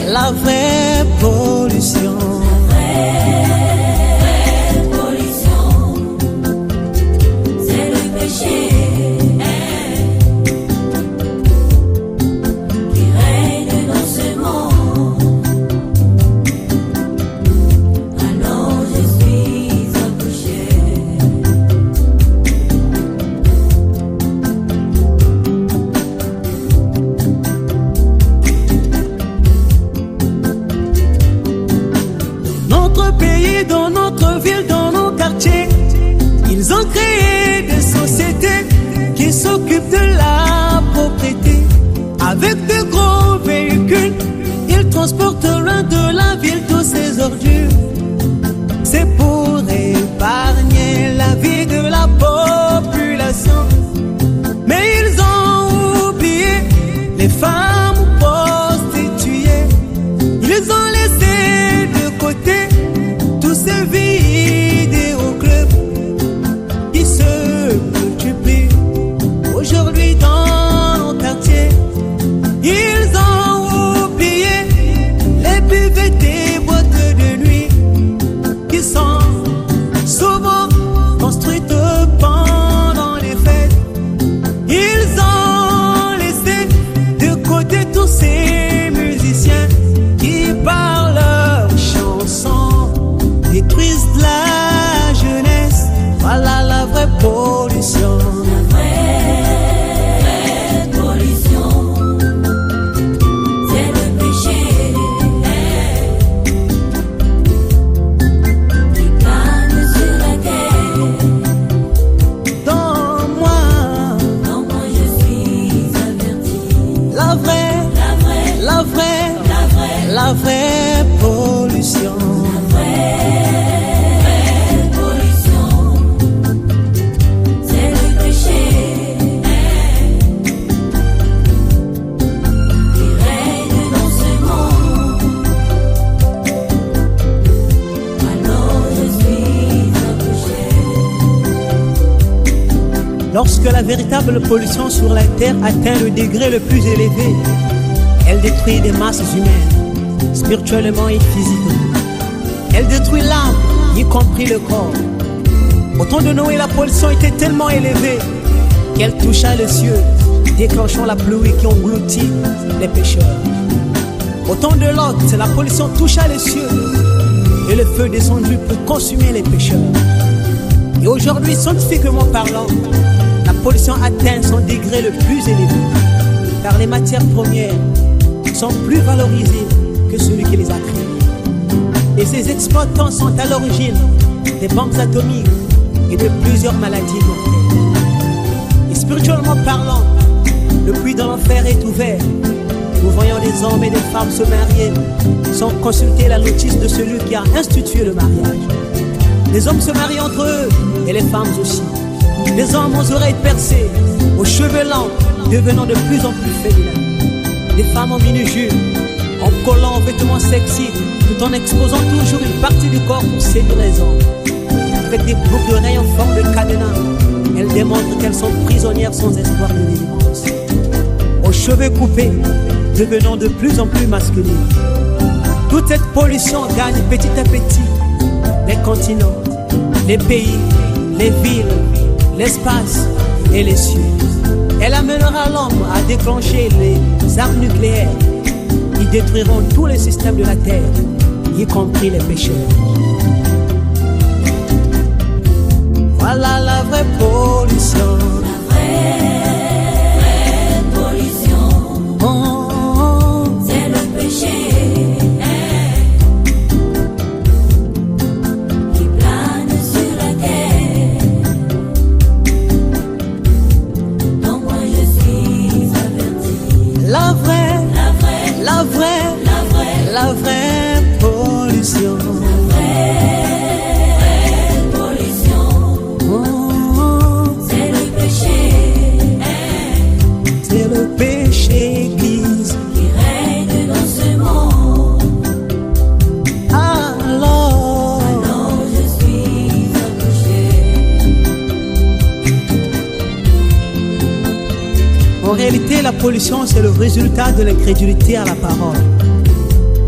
la vraie pollution. C'est le péché qui règne dans ce monde. Alors je suis accouché. Notre pays, dans notre ville, dans nos quartiers, ils ont créé des sociétés qui s'occupent de la propriété. Avec de gros véhicules, ils transportent loin de la ville tous ces ordures. C'est pour épargner la vie de la population. Mais ils ont oublié les femmes prostituées. Ils ont laissé de côté tous ces vidéoclubs qui se multiplient aujourd'hui dans nos quartiers. Ils ont oublié les buvettes et boîtes de nuit qui sont souvent construites pendant les fêtes. Ils ont laissé de côté tous ces musiciens qui par leurs chansons détruisent la jeunesse. Voilà la vraie pollution. La vraie pollution, c'est le péché qui plane sur la terre. Dans moi, Je suis averti. la vraie pollution. Vraie pollution, c'est le péché qui règne dans ce monde. Alors je suis accouché. Lorsque la véritable pollution sur la terre atteint le degré le plus élevé, elle détruit des masses humaines, spirituellement et physiquement. Elle détruit l'âme, y compris le corps. Au temps de Noé, la pollution était tellement élevée qu'elle toucha les cieux, déclenchant la pluie qui engloutit les pécheurs. Au temps de Lot, la pollution toucha les cieux et le feu descendu pour consumer les pécheurs. Et aujourd'hui, scientifiquement parlant, la pollution atteint son degré le plus élevé, car les matières premières sont plus valorisées que celui qui les a créées. Et ces exploitants sont à l'origine des bombes atomiques et de plusieurs maladies mortelles. Et spirituellement parlant, le puits de l'enfer est ouvert. Nous voyons des hommes et des femmes se marier sans consulter la notice de celui qui a institué le mariage. Les hommes se marient entre eux et les femmes aussi. Les hommes aux oreilles percées, aux cheveux lents, devenant de plus en plus féminins. Des femmes en mini-jupe, en collant aux vêtements sexy, tout en exposant toujours une partie du corps pour séduire les hommes. Avec des boucles d'oreilles en forme de cadenas, elles démontrent qu'elles sont prisonnières sans espoir de délivrance. Aux cheveux coupés, devenant de plus en plus masculines. Toute cette pollution gagne petit à petit les continents, les pays, les villes, l'espace et les cieux. Elle amènera l'homme à déclencher les armes nucléaires qui détruiront tous les systèmes de la terre, y compris les pécheurs. Voilà la vraie pollution. Vraie pollution, c'est le péché qui plane sur la terre. Donc moi je suis averti. La vraie pollution. Vraie pollution, c'est le péché Église. qui règne dans ce monde. Alors Je suis accouché. en réalité, la pollution, c'est le résultat de l'incrédulité à la parole.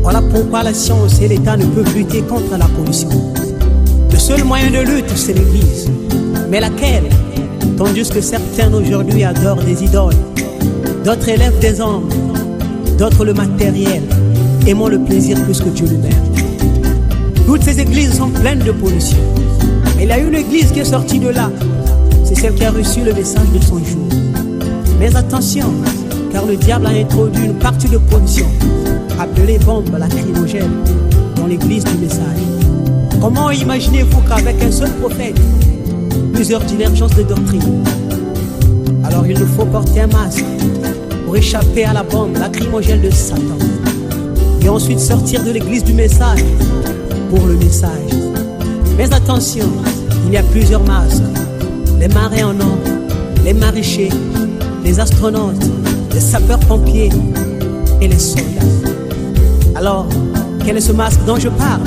Voilà pourquoi la science et l'État ne peuvent lutter contre la pollution. Le seul moyen de lutte, c'est l'Église. Mais laquelle? Tandis que certains aujourd'hui adorent des idoles, d'autres élèvent des hommes, d'autres le matériel, aimant le plaisir plus que Dieu lui-même. Toutes ces églises sont pleines de pollution. Mais il y a une église qui est sortie de là. C'est celle qui a reçu le message de son jour. Mais attention, car le diable a introduit une partie de pollution, appelée bombe lacrymogène, dans l'église du message. Comment imaginez-vous qu'avec un seul prophète, plusieurs divergences de doctrine? Alors il nous faut porter un masque pour échapper à la bombe lacrymogène de Satan. Et ensuite sortir de l'église du message pour le message. Mais attention, il y a plusieurs masques. Les marins en or, les maraîchers, les astronautes, les sapeurs-pompiers et les soldats. Alors, quel est ce masque dont je parle?